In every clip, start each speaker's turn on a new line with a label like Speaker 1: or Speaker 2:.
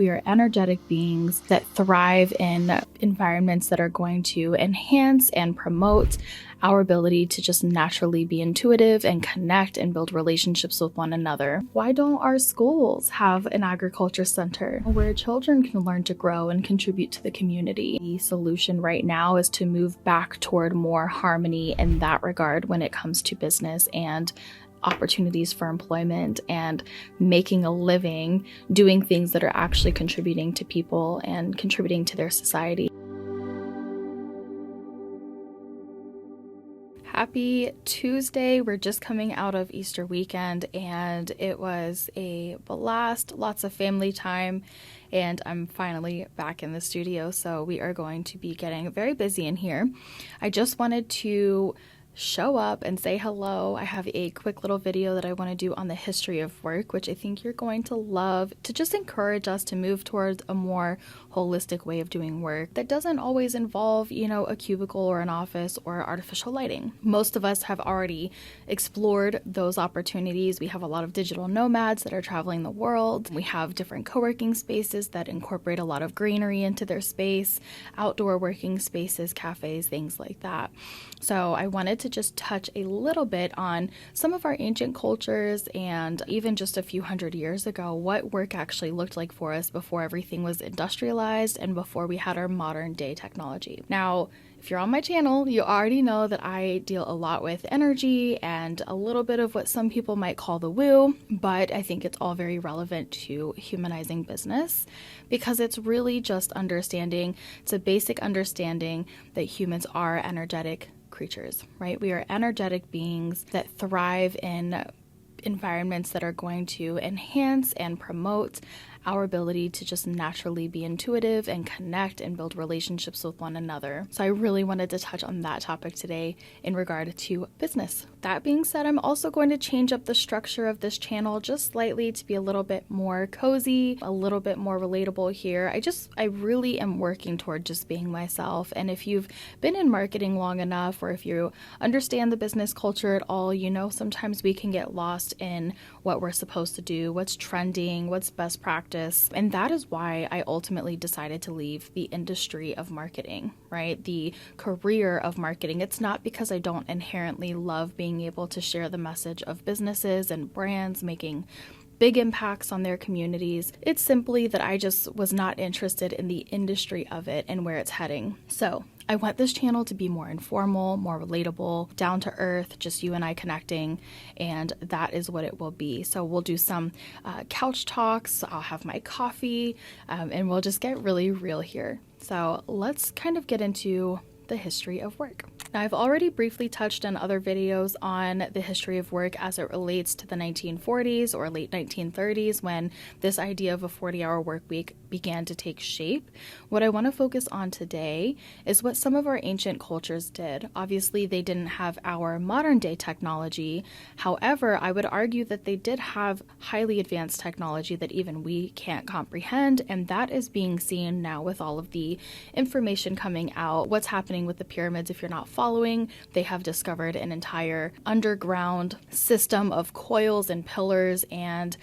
Speaker 1: We are energetic beings that thrive in environments that are going to enhance and promote our ability to just naturally be intuitive and connect and build relationships with one another. Why don't our schools have an agriculture center where children can learn to grow and contribute to the community? The solution right now is to move back toward more harmony in that regard when it comes to business and opportunities for employment and making a living doing things that are actually contributing to people and contributing to their society. Happy Tuesday. We're just coming out of Easter weekend and it was a blast, lots of family time, and I'm finally back in the studio, so we are going to be getting very busy in here. I just wanted to show up and say hello. I have a quick little video that I want to do on the history of work, which I think you're going to love, to just encourage us to move towards a more holistic way of doing work that doesn't always involve, a cubicle or an office or artificial lighting. Most of us have already explored those opportunities. We have a lot of digital nomads that are traveling the world. We have different co-working spaces that incorporate a lot of greenery into their space, outdoor working spaces, cafes, things like that. So I wanted to just touch a little bit on some of our ancient cultures and even just a few hundred years ago, what work actually looked like for us before everything was industrialized and before we had our modern day technology. Now, if you're on my channel, you already know that I deal a lot with energy and a little bit of what some people might call the woo, but I think it's all very relevant to humanizing business because it's really just understanding, it's a basic understanding that humans are energetic creatures, right? We are energetic beings that thrive in environments that are going to enhance and promote our ability to just naturally be intuitive and connect and build relationships with one another. So I really wanted to touch on that topic today in regard to business. That being said, I'm also going to change up the structure of this channel just slightly to be a little bit more cozy, a little bit more relatable here. I really am working toward just being myself. And if you've been in marketing long enough, or if you understand the business culture at all, sometimes we can get lost in what we're supposed to do, what's trending, what's best practice. And that is why I ultimately decided to leave the industry of marketing, right? The career of marketing. It's not because I don't inherently love being able to share the message of businesses and brands making big impacts on their communities. It's simply that I just was not interested in the industry of it and where it's heading. So I want this channel to be more informal, more relatable, down to earth, just you and I connecting, and that is what it will be. So we'll do some couch talks, I'll have my coffee, and we'll just get really real here. So let's kind of get into the history of work. Now, I've already briefly touched on other videos on the history of work as it relates to the 1940s or late 1930s when this idea of a 40-hour work week began to take shape. What I want to focus on today is what some of our ancient cultures did. Obviously, they didn't have our modern day technology. However, I would argue that they did have highly advanced technology that even we can't comprehend, and that is being seen now with all of the information coming out. What's happening with the pyramids, if you're not following, they have discovered an entire underground system of coils and pillars, and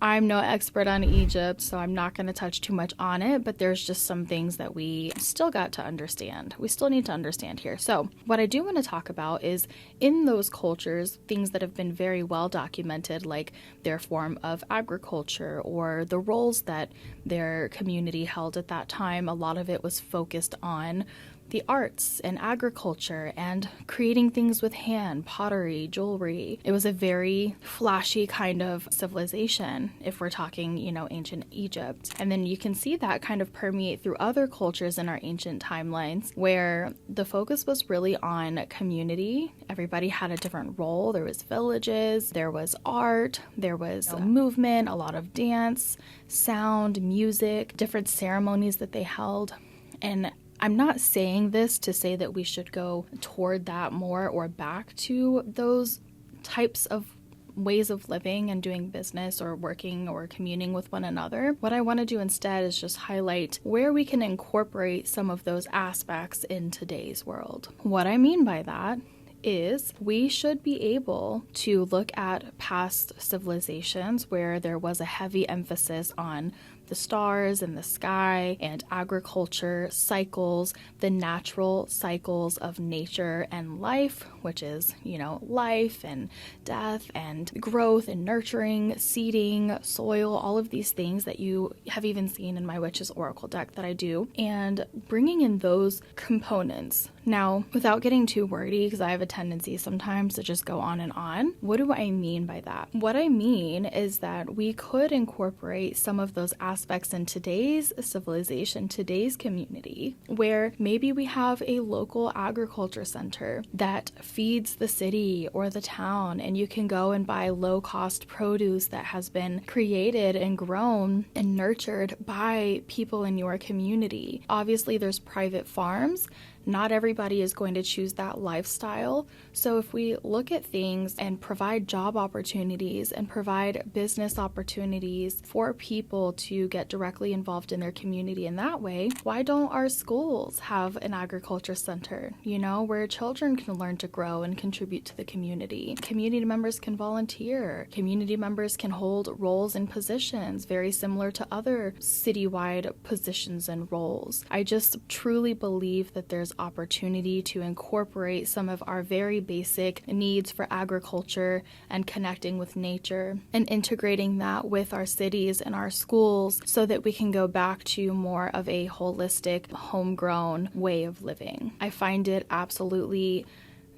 Speaker 1: I'm no expert on Egypt, so I'm not going to touch too much on it, but there's just some things that we still got to understand. We still need to understand here. So what I do want to talk about is in those cultures, things that have been very well documented, like their form of agriculture or the roles that their community held at that time. A lot of it was focused on the arts and agriculture and creating things with hand, pottery, jewelry. It was a very flashy kind of civilization if we're talking, ancient Egypt. And then you can see that kind of permeate through other cultures in our ancient timelines where the focus was really on community. Everybody had a different role. There was villages, there was art, there was movement, a lot of dance, sound, music, different ceremonies that they held. And I'm not saying this to say that we should go toward that more or back to those types of ways of living and doing business or working or communing with one another. What I want to do instead is just highlight where we can incorporate some of those aspects in today's world. What I mean by that is we should be able to look at past civilizations where there was a heavy emphasis on the stars and the sky and agriculture cycles, the natural cycles of nature and life, which is, life and death and growth and nurturing, seeding, soil, all of these things that you have even seen in my Witch's Oracle deck that I do, and bringing in those components. Now, without getting too wordy, because I have a tendency sometimes to just go on and on, what do I mean by that? What I mean is that we could incorporate some of those aspects in today's civilization, today's community, where maybe we have a local agriculture center that feeds the city or the town, and you can go and buy low-cost produce that has been created and grown and nurtured by people in your community. Obviously, there's private farms. Not everybody is going to choose that lifestyle. So if we look at things and provide job opportunities and provide business opportunities for people to get directly involved in their community in that way, why don't our schools have an agriculture center, where children can learn to grow and contribute to the community? Community members can volunteer. Community members can hold roles and positions very similar to other citywide positions and roles. I just truly believe that there's opportunity to incorporate some of our very basic needs for agriculture and connecting with nature and integrating that with our cities and our schools so that we can go back to more of a holistic, homegrown way of living. I find it absolutely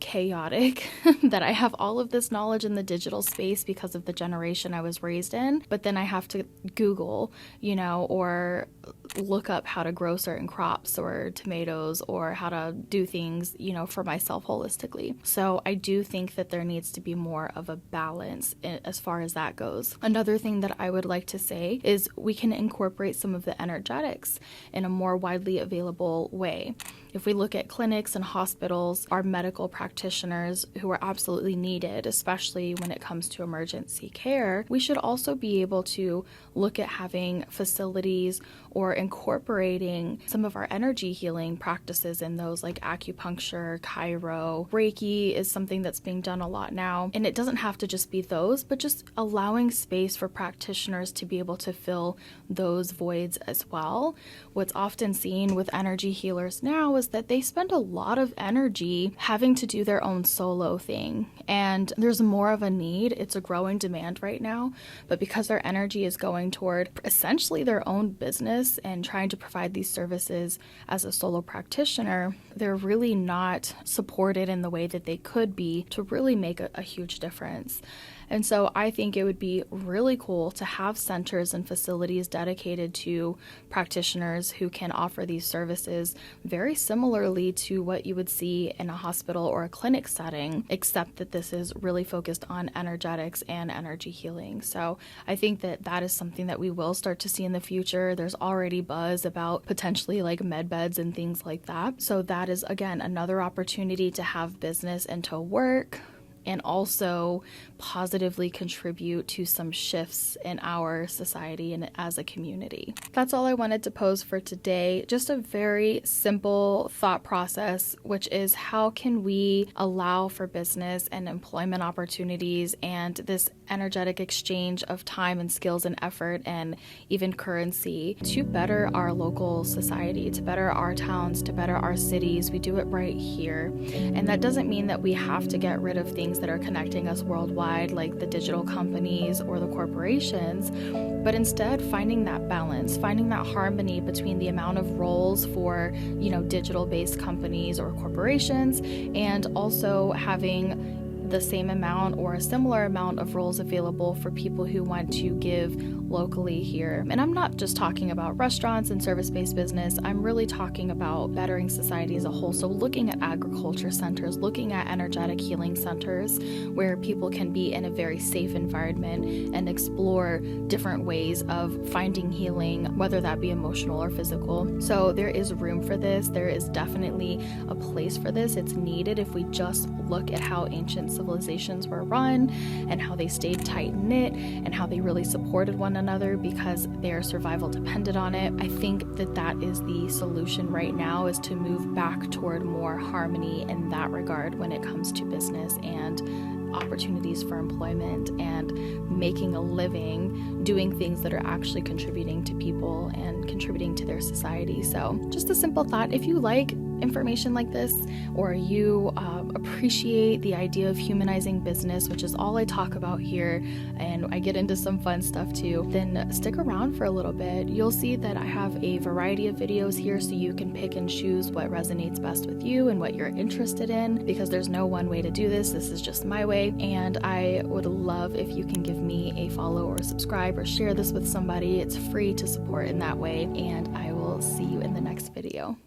Speaker 1: chaotic that I have all of this knowledge in the digital space because of the generation I was raised in, but then I have to Google, or look up how to grow certain crops or tomatoes or how to do things, for myself holistically. So I do think that there needs to be more of a balance as far as that goes. Another thing that I would like to say is we can incorporate some of the energetics in a more widely available way. If we look at clinics and hospitals, our medical practitioners who are absolutely needed, especially when it comes to emergency care, we should also be able to look at having facilities or incorporating some of our energy healing practices in those, like acupuncture, chiro, Reiki is something that's being done a lot now. And it doesn't have to just be those, but just allowing space for practitioners to be able to fill those voids as well. What's often seen with energy healers now is that they spend a lot of energy having to do their own solo thing. And there's more of a need. It's a growing demand right now. But because their energy is going toward essentially their own business and trying to provide these services as a solo practitioner, they're really not supported in the way that they could be to really make a huge difference. And so I think it would be really cool to have centers and facilities dedicated to practitioners who can offer these services very similarly to what you would see in a hospital or a clinic setting, except that this is really focused on energetics and energy healing. So I think that that is something that we will start to see in the future. There's already buzz about potentially like med beds and things like that. So that is, again, another opportunity to have business and to work and also positively contribute to some shifts in our society and as a community. That's all I wanted to pose for today. Just a very simple thought process, which is how can we allow for business and employment opportunities and this energetic exchange of time and skills and effort and even currency to better our local society, to better our towns, to better our cities. We do it right here. And that doesn't mean that we have to get rid of things that are connecting us worldwide, like the digital companies or the corporations, but instead finding that balance, finding that harmony between the amount of roles for, digital-based companies or corporations, and also having the same amount or a similar amount of roles available for people who want to give locally here. And I'm not just talking about restaurants and service-based business. I'm really talking about bettering society as a whole. So looking at agriculture centers, looking at energetic healing centers where people can be in a very safe environment and explore different ways of finding healing, whether that be emotional or physical. So there is room for this. There is definitely a place for this. It's needed if we just look at how ancient civilizations were run and how they stayed tight-knit and how they really supported one another because their survival depended on it. I think that that is the solution right now, is to move back toward more harmony in that regard when it comes to business and opportunities for employment and making a living doing things that are actually contributing to people and contributing to their society. So just a simple thought, if you like information like this, or you appreciate the idea of humanizing business, which is all I talk about here, and I get into some fun stuff too, then stick around for a little bit. You'll see that I have a variety of videos here so you can pick and choose what resonates best with you and what you're interested in, because there's no one way to do this. This is just my way, and I would love if you can give me a follow or subscribe or share this with somebody. It's free to support in that way, and I will see you in the next video.